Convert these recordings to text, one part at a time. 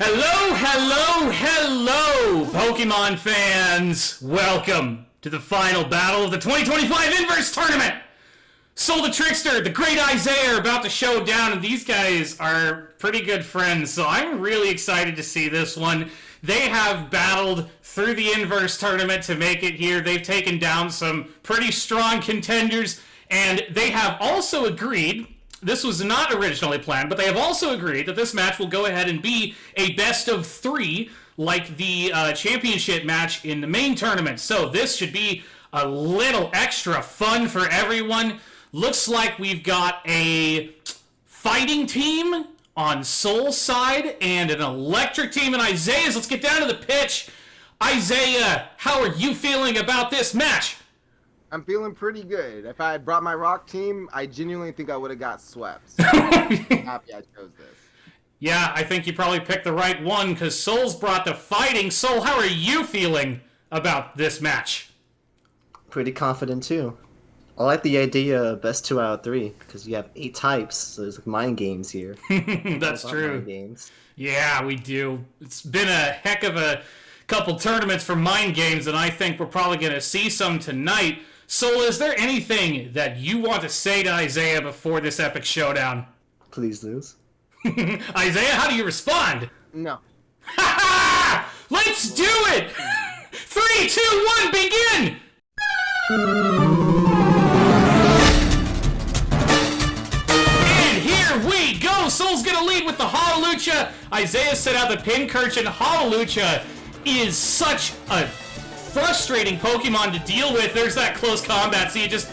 Hello, hello, hello, Pokemon fans! Welcome to the final battle of the 2025 Inverse Tournament! Soul the Trickster, the Great Isaiah are about to show down, and these guys are pretty good friends, so I'm really excited to see this one. They have battled through the Inverse Tournament to make it here. They've taken down some pretty strong contenders, and they have also agreed, this was not originally planned, but they have also agreed that this match will go ahead and be a best of three, like the championship match in the main tournament. So this should be a little extra fun for everyone. Looks like we've got a fighting team on Soul's side and an electric team in Isaiah's. Let's get down to the pitch. Isaiah, how are you feeling about this match? I'm feeling pretty good. If I had brought my rock team, I genuinely think I would have got swept. So I'm happy I chose this. Yeah, I think you probably picked the right one because Soul's brought the fighting. Soul, how are you feeling about this match? Pretty confident too. I like the idea of best 2 out of 3 because you have 8 types, so there's like mind games here. That's true. Mind games. Yeah, we do. It's been a heck of a couple tournaments for mind games, and I think we're probably going to see some tonight. Soul, is there anything that you want to say to Isaiah before this epic showdown? Please lose. Isaiah, how do you respond? No. Ha ha! Let's do it! 3, 2, 1, begin! And here we go! Soul's gonna lead with the Hallelujah. Isaiah set out the Pincurchin. Hallelujah is such a frustrating Pokemon to deal with. There's that close combat. See, it does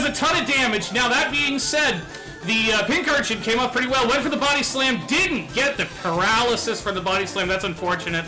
a ton of damage. Now, that being said, the Pincurchin came up pretty well. Went for the Body Slam. Didn't get the paralysis for the Body Slam. That's unfortunate.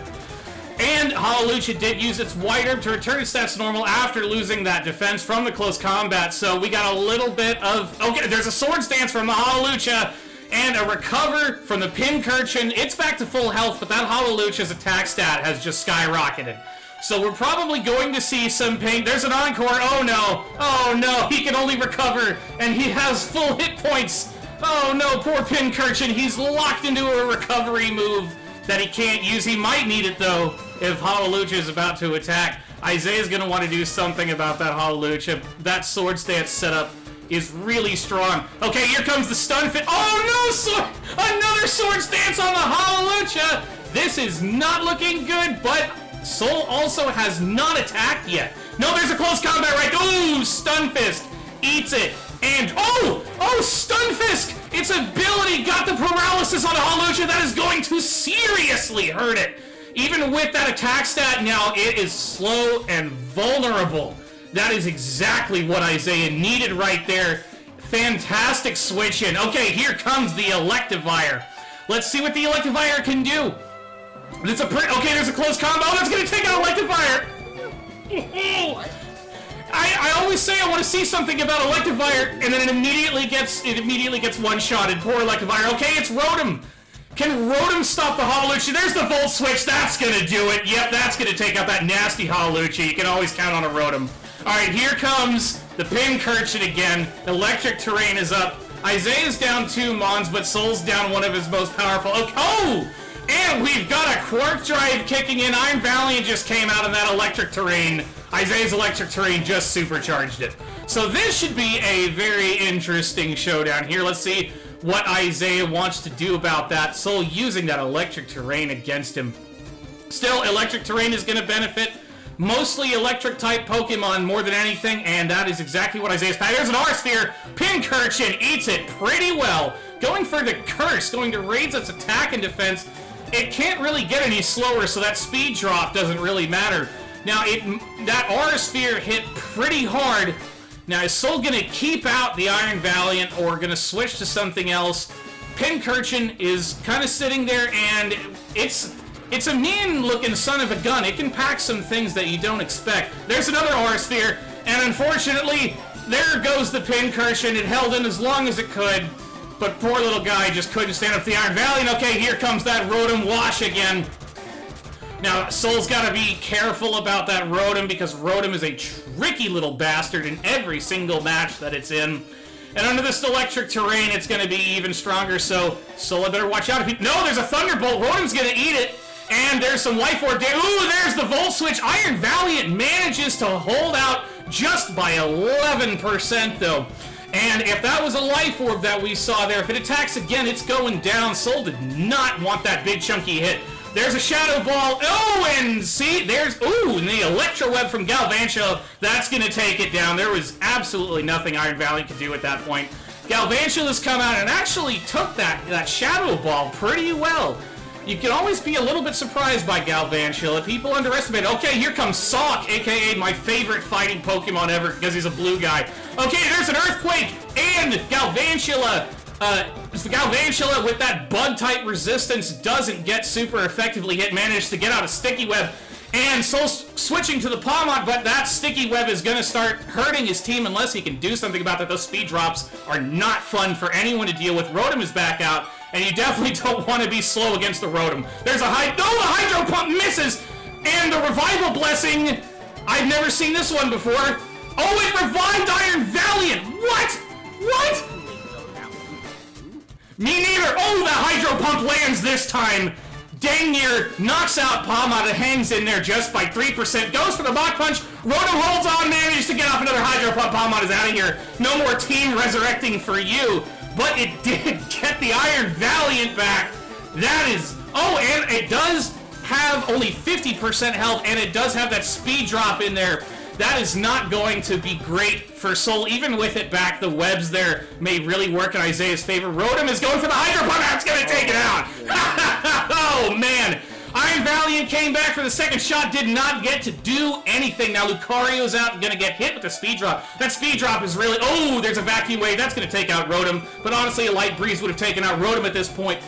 And Hallelujah did use its White Herb to return its stats to normal after losing that defense from the close combat. So we got a little bit of... Okay, there's a Swords Dance from the Hallelujah and a recover from the Pincurchin. It's back to full health, but that Hallelujah's attack stat has just skyrocketed. So we're probably going to see some pain. There's an Encore. Oh no. Oh no. He can only recover, and he has full hit points. Oh no, poor Pincurchin. He's locked into a recovery move that he can't use. He might need it, though, if Hallelujah is about to attack. Isaiah's going to want to do something about that Hallelujah. That Sword Stance setup is really strong. Okay, here comes the Stun Fit. Oh no, another Sword Stance on the Hallelujah. This is not looking good, but Soul also has not attacked yet. No, there's a close combat right. Ooh, Stun Fist eats it. And, oh, Stunfisk! Its ability got the paralysis on Hallelujah. That is going to seriously hurt it. Even with that attack stat now, it is slow and vulnerable. That is exactly what Isaiah needed right there. Fantastic switch in. Okay, here comes the Electivire. Let's see what the Electivire can do. It's a okay, there's a close combo. Oh, that's going to take out Electivire. I always say I want to see something about Electivire, and then it immediately gets one-shotted. Poor Electivire. Okay, it's Rotom. Can Rotom stop the Hallelujah? There's the Volt Switch. That's going to do it. Yep, that's going to take out that nasty Hallelujah. You can always count on a Rotom. All right, here comes the Pincurchin again. Electric Terrain is up. Isaiah's down 2 Mons, but Soul's down one of his most powerful. Oh! And we've got a Quark Drive kicking in. Iron Valiant just came out in that Electric Terrain. Isaiah's Electric Terrain just supercharged it. So this should be a very interesting showdown here. Let's see what Isaiah wants to do about that. Soul using that Electric Terrain against him. Still, Electric Terrain is going to benefit mostly Electric-type Pokemon more than anything, and that is exactly what Isaiah's pack. There's an R-Sphere. Pincurchin eats it pretty well. Going for the Curse, going to raise its attack and defense. It can't really get any slower, so that speed drop doesn't really matter. Now, that Aura Sphere hit pretty hard. Now, is Soul going to keep out the Iron Valiant or going to switch to something else? Pincurchin is kind of sitting there, and it's a mean-looking son of a gun. It can pack some things that you don't expect. There's another Aura Sphere, and unfortunately, there goes the Pincurchin. It held in as long as it could. But poor little guy just couldn't stand up to the Iron Valiant. Okay, here comes that Rotom Wash again. Now, Soul's got to be careful about that Rotom because Rotom is a tricky little bastard in every single match that it's in. And under this electric terrain, it's going to be even stronger, so Sola better watch out. No, there's a Thunderbolt. Rotom's going to eat it. And there's some Life Orb damage. Ooh, there's the Volt Switch. Iron Valiant manages to hold out just by 11%, though. And if that was a Life Orb that we saw there, if it attacks again, it's going down. Soul did not want that big chunky hit. There's a Shadow Ball. Oh, and see, there's... Ooh, and the Electro Web from Galvantula. That's going to take it down. There was absolutely nothing Iron Valiant could do at that point. Galvantula's come out and actually took that Shadow Ball pretty well. You can always be a little bit surprised by Galvantula. People underestimate. Okay, here comes Sawk, a.k.a. my favorite fighting Pokemon ever because he's a blue guy. Okay, there's an Earthquake and Galvantula. Galvantula with that Bug-type resistance doesn't get super effectively hit. Managed to get out a Sticky Web. And Soul switching to the Palmont, but that Sticky Web is going to start hurting his team unless he can do something about that. Those speed drops are not fun for anyone to deal with. Rotom is back out, and you definitely don't want to be slow against the Rotom. There's a the Hydro Pump misses, and the Revival Blessing. I've never seen this one before. Oh, it revived Iron Valiant. What? Me neither. Oh, the Hydro Pump lands this time. Dang near knocks out Palmont and hangs in there just by 3%. Goes for the Mach Punch. Rotom holds on, manages to get off another Hydro Pump. Palmont is out of here. No more team resurrecting for you. But it did get the Iron Valiant back. That is... Oh, and it does have only 50% health, and it does have that speed drop in there. That is not going to be great for Soul. Even with it back, the webs there may really work in Isaiah's favor. Rotom is going for the Hydro Pump. That's going to take it out. Oh, man. Iron Valiant came back for the second shot. Did not get to do anything. Now Lucario's out and going to get hit with the speed drop. That speed drop is really... Oh, there's a Vacuum Wave. That's going to take out Rotom. But honestly, a Light Breeze would have taken out Rotom at this point.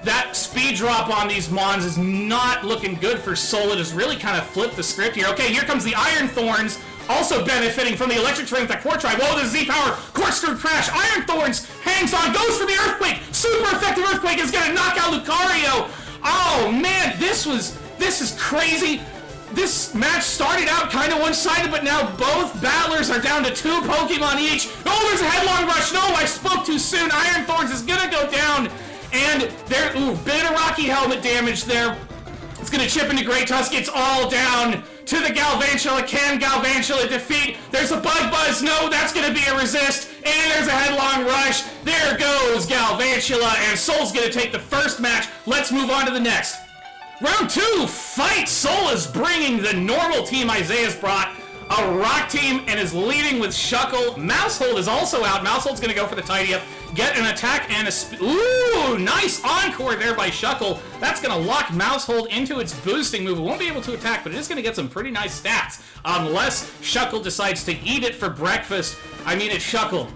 That speed drop on these Mons is not looking good for Soul. It has really kind of flipped the script here. Okay, here comes the Iron Thorns, also benefiting from the electric terrain with that Quartz Drive. Whoa, the Z-Power, Corkscrew Crash. Iron Thorns hangs on, goes for the Earthquake. Super effective Earthquake is going to knock out Lucario. Oh, man, this is crazy. This match started out kind of one-sided, but now both battlers are down to 2 Pokemon each. Oh, there's a Headlong Rush. No, I spoke too soon. Iron Thorns is going to go down. And there, bit of Rocky Helmet damage there. It's going to chip into Great Tusk. It's all down to the Galvantula. Can Galvantula defeat? There's a Bug Buzz. No, that's going to be a resist. And there's a Headlong Rush. There goes Galvantula. And Soul's going to take the first match. Let's move on to the next. Round 2, fight. Soul is bringing the normal team Isaiah's brought. A rock team and is leading with Shuckle. Mousehold is also out. Mousehold's going to go for the Tidy Up. Get an attack and a... Ooh, nice encore there by Shuckle. That's going to lock Mousehold into its boosting move. It won't be able to attack, but it is going to get some pretty nice stats. Unless Shuckle decides to eat it for breakfast. I mean, it's Shuckle.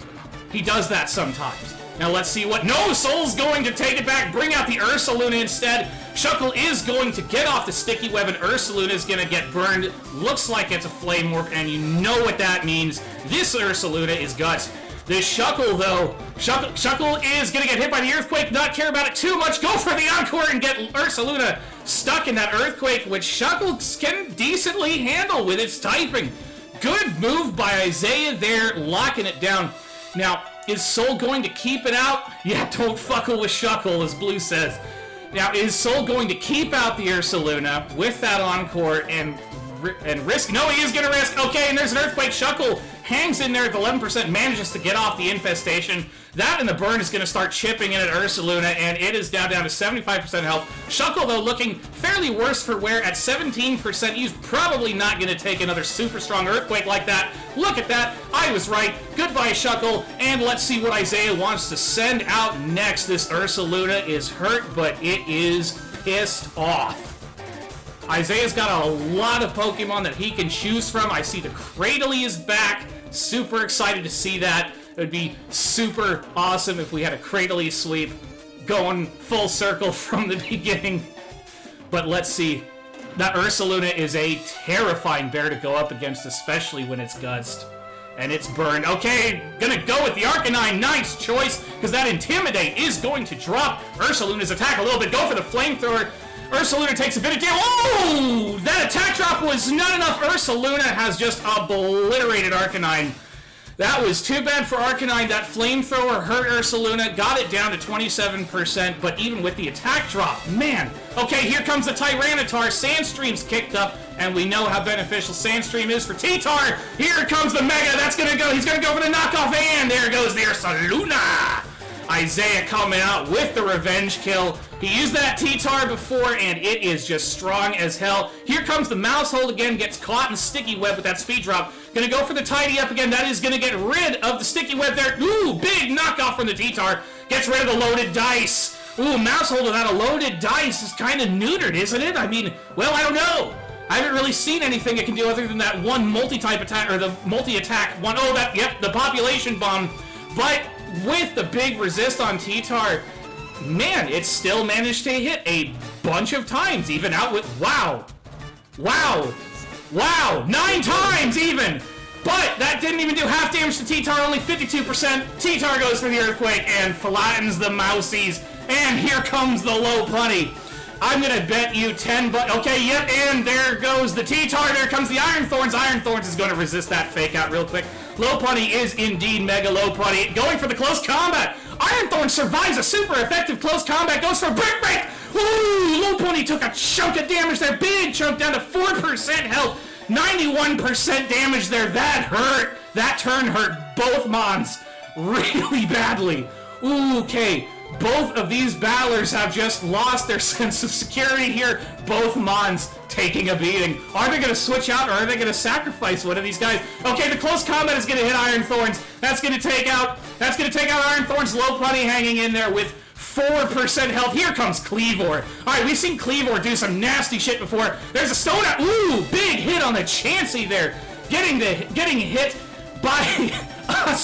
He does that sometimes. Now let's see what... No, Soul's going to take it back. Bring out the Ursaluna instead. Shuckle is going to get off the Sticky Web, and Ursaluna is going to get burned. Looks like it's a Flame Warp, and you know what that means. This Ursaluna is guts. This Shuckle, though, Shuckle is going to get hit by the Earthquake, not care about it too much, go for the Encore and get Ursaluna stuck in that Earthquake, which Shuckle can decently handle with its typing. Good move by Isaiah there, locking it down. Now, is Soul going to keep it out? Yeah, don't fuckle with Shuckle, as Blue says. Now, is Soul going to keep out the Ursaluna with that Encore and risk? No, he is going to risk. Okay, and there's an Earthquake. Shuckle hangs in there at 11%, manages to get off the Infestation. That and the burn is going to start chipping in at Ursaluna, and it is down to 75% health. Shuckle, though, looking fairly worse for wear at 17%. He's probably not going to take another super strong Earthquake like that. Look at that. I was right. Goodbye, Shuckle. And let's see what Isaiah wants to send out next. This Ursaluna is hurt, but it is pissed off. Isaiah's got a lot of Pokemon that he can choose from. I see the Cradily is back. Super excited to see that. It would be super awesome if we had a Cradily sweep going full circle from the beginning. But let's see. That Ursaluna is a terrifying bear to go up against, especially when it's gutsed. And it's burned. Okay, gonna go with the Arcanine. Nice choice, because that Intimidate is going to drop Ursaluna's attack a little bit. Go for the Flamethrower. Ursaluna takes a bit of damage. Oh! That attack drop was not enough. Ursaluna has just obliterated Arcanine. That was too bad for Arcanine. That flamethrower hurt Ursaluna, got it down to 27%, but even with the attack drop, man. Okay, here comes the Tyranitar. Sandstream's kicked up, and we know how beneficial Sandstream is for T-Tar. Here comes the Mega. That's gonna go. He's gonna go for the knockoff, and there goes the Ursaluna. Isaiah coming out with the revenge kill. He used that T-Tar before, and it is just strong as hell. Here comes the Mouse Hold again, gets caught in Sticky Web with that speed drop. Gonna go for the Tidy Up again. That is gonna get rid of the Sticky Web there. Ooh, big knockoff from the T-Tar. Gets rid of the Loaded Dice. Ooh, Mouse Hold without a Loaded Dice is kind of neutered, isn't it? I mean, well, I don't know. I haven't really seen anything it can do other than that one multi-type attack, or the multi-attack one. Oh, that, yep, the Population Bomb. But with the big resist on T-Tar, man, it still managed to hit a bunch of times, even out with, wow, 9 times even! But that didn't even do half damage to T-Tar, only 52%. T-Tar goes for the Earthquake and flattens the Mousies, and here comes the Lopunny. I'm gonna bet you 10 but okay, yep, and there goes the T-Tar, there comes the Iron Thorns. Iron Thorns is gonna resist that fake out real quick. Lopunny is indeed Mega Lopunny, going for the close combat. Iron Thorn survives a super effective close combat, goes for Brick Break. Ooh, Lopunny took a chunk of damage there, big chunk down to 4% health, 91% damage there. That hurt. That turn hurt both Mons really badly. Ooh, okay. Both of these battlers have just lost their sense of security here. Both Mons taking a beating. Are they going to switch out, or are they going to sacrifice one of these guys? Okay, the close combat is going to hit Iron Thorns. That's going to take out Iron Thorns. Lopunny hanging in there with 4% health. Here comes Cleavor. Alright, we've seen Cleavor do some nasty shit before. There's a Stone Out. Ooh, big hit on the Chansey there. Getting hit by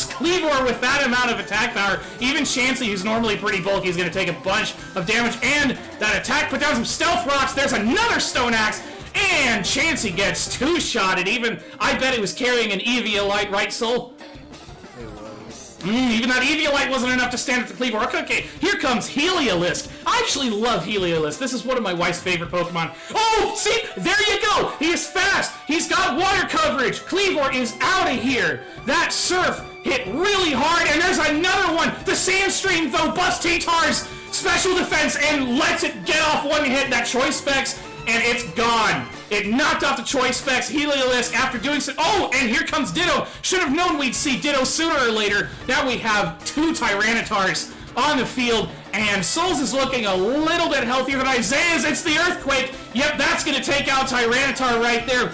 Cleavor with that amount of attack power. Even Chansey, who's normally pretty bulky, is going to take a bunch of damage. And that attack put down some Stealth Rocks. There's another Stone Axe. And Chansey gets two-shotted. Even, I bet it was carrying an Eviolite, right, Soul? Even that Eviolite wasn't enough to stand up to Cleavor. Okay, here comes Heliolisk. I actually love Heliolisk. This is one of my wife's favorite Pokemon. Oh, see? There you go. He is fast. He's got water coverage. Cleavor is out of here. That Surf hit really hard, and there's another one. The Sandstream, though, busts T-Tar's special defense and lets it get off one hit. That Choice Specs, and it's gone. It knocked off the Choice Specs. Heliolisk, after doing so. Oh, and here comes Ditto. Should have known we'd see Ditto sooner or later. Now we have 2 Tyranitars on the field, and Souls is looking a little bit healthier than Isaiah's. It's the Earthquake. Yep, that's going to take out Tyranitar right there.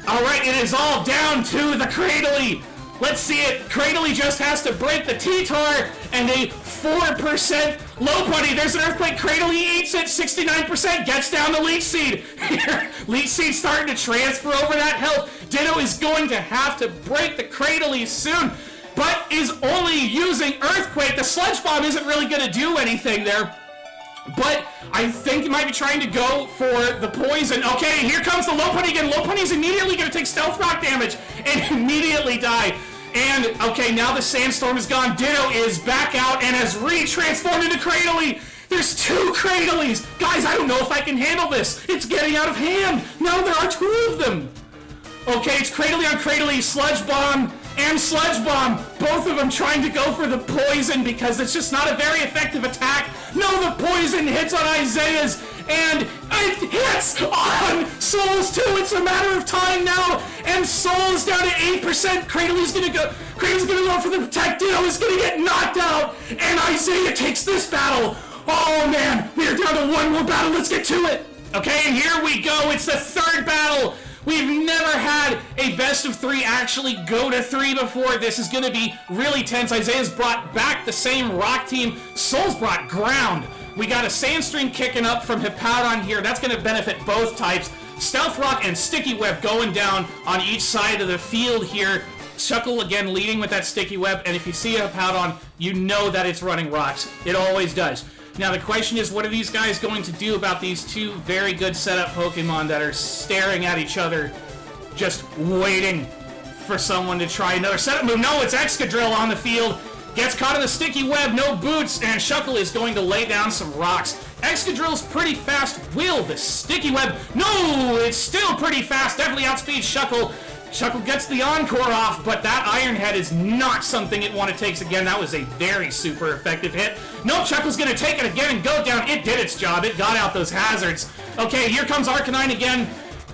All right, it is all down to the Cradily. Let's see it. Cradily just has to break the T-Tar, and a 4% Lopunny. There's an Earthquake. Cradily eats it. 69%. Gets down the Leech Seed. Here, Leech Seed starting to transfer over that health. Ditto is going to have to break the Cradily soon, but is only using Earthquake. The Sludge Bomb isn't really going to do anything there. But I think he might be trying to go for the poison. Okay, here comes the Lopunny again. Lopunny's immediately going to take Stealth Rock damage and immediately die. And, okay, now the Sandstorm is gone. Ditto is back out and has re-transformed into Cradily. There's 2 Cradilies. Guys, I don't know if I can handle this. It's getting out of hand. Now there are 2 of them. Okay, it's Cradily on Cradily, Sludge Bomb, and Sludge Bomb. Both of them trying to go for the poison because it's just not a very effective attack. No, the poison hits on Isaiah's, and it hits on Souls too. It's a matter of time now, and Souls down to 8%. Cradely's gonna go for the protect. Ditto is gonna get knocked out, and Isaiah takes this battle. Oh man, we are down to 1 more battle. Let's get to it. Okay, and here we go. It's the 3rd battle. We've never had a best of 3 actually go to 3 before. This is going to be really tense. Isaiah's brought back the same rock team. Souls brought ground. We got a Sandstream kicking up from Hippowdon here. That's going to benefit both types. Stealth Rock and Sticky Web going down on each side of the field here. Shuckle again leading with that Sticky Web. And if you see a Hippowdon, you know that it's running rocks. It always does. Now the question is, what are these guys going to do about these 2 very good setup Pokemon that are staring at each other, just waiting for someone to try another setup move? No, it's Excadrill on the field. Gets caught in the Sticky Web, no boots, and Shuckle is going to lay down some rocks. Excadrill's pretty fast. Will the Sticky Web? No, it's still pretty fast. Definitely outspeeds Shuckle. Chuckle gets the encore off, but that Iron Head is not something it takes again. That was a very super effective hit. Nope, Chuckle's gonna take it again and go down. It did its job. It got out those hazards. Okay, here comes Arcanine again.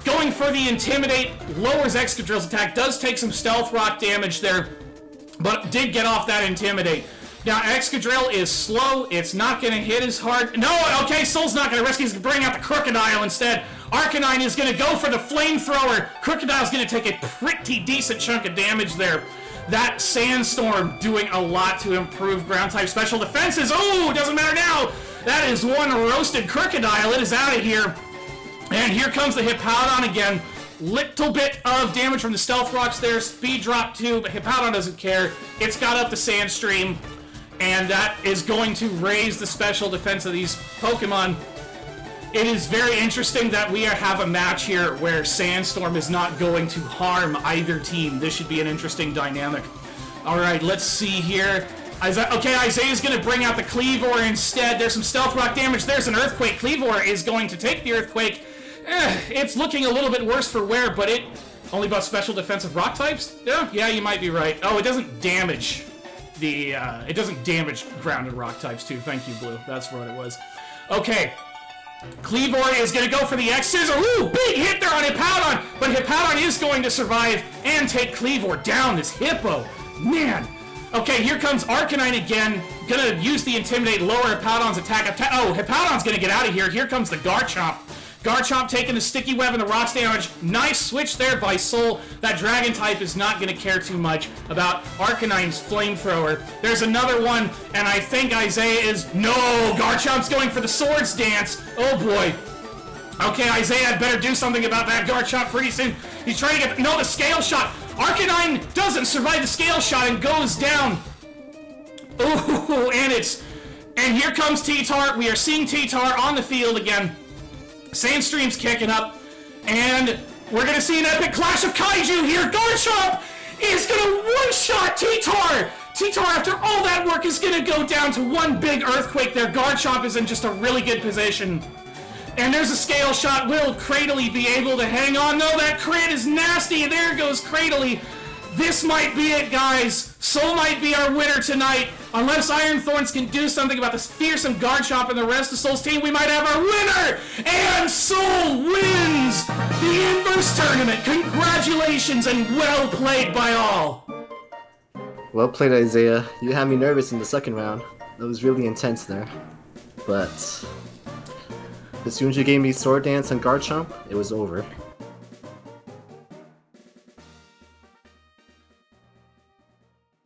Going for the Intimidate, lowers Excadrill's attack, does take some Stealth Rock damage there, but did get off that Intimidate. Now, Excadrill is slow. It's not going to hit as hard. No, okay, Soul's not going to rescue. He's going to bring out the Crocodile instead. Arcanine is going to go for the Flamethrower. Crocodile's going to take a pretty decent chunk of damage there. That Sandstorm doing a lot to improve Ground-type special defenses. Oh, doesn't matter now. That is one roasted Crocodile. It is out of here. And here comes the Hippowdon again. Little bit of damage from the Stealth Rocks there. Speed drop too, but Hippowdon doesn't care. It's got up the Sandstream. And that is going to raise the special defense of these Pokemon. It is very interesting that we have a match here where Sandstorm is not going to harm either team. This should be an interesting dynamic. Alright, let's see here. Okay, Isaiah's going to bring out the Cleavor instead. There's some Stealth Rock damage. There's an Earthquake. Cleavor is going to take the Earthquake. It's looking a little bit worse for wear, but it only about special defensive rock types? Yeah, you might be right. Oh, it doesn't damage it doesn't damage ground and rock types too. Thank you, Blue. That's what it was. Okay. Cleavor is going to go for the X-Scissor. Ooh, big hit there on Hippowdon. But Hippowdon is going to survive and take Cleavor down. This Hippo. Man. Okay, here comes Arcanine again. Going to use the Intimidate, lower Hippowdon's attack. Oh, Hippowdon's going to get out of here. Here comes the Garchomp. Garchomp taking the Sticky Web and the Rocks damage. Nice switch there by Soul. That Dragon type is not going to care too much about Arcanine's Flamethrower. There's another one, and I think Isaiah is... No! Garchomp's going for the Swords Dance. Oh, boy. Okay, Isaiah had better do something about that Garchomp pretty soon. He's trying to get... No, the Scale Shot. Arcanine doesn't survive the Scale Shot and goes down. Ooh, and it's... And here comes T-Tar. We are seeing T-Tar on the field again. Sandstream's kicking up, and we're going to see an epic clash of Kaiju here. Garchomp is going to one-shot T-Tar. T-Tar, after all that work, is going to go down to one big Earthquake there. Garchomp is in just a really good position. And there's a Scale Shot. Will Cradily be able to hang on? No, that crit is nasty. There goes Cradily. This might be it, guys. Soul might be our winner tonight. Unless Iron Thorns can do something about this fearsome Garchomp and the rest of Soul's team, we might have our winner! And Soul wins the Inverse Tournament! Congratulations and well played by all! Well played, Isaiah. You had me nervous in the second round. That was really intense there. But as soon as you gave me Sword Dance and Garchomp, it was over.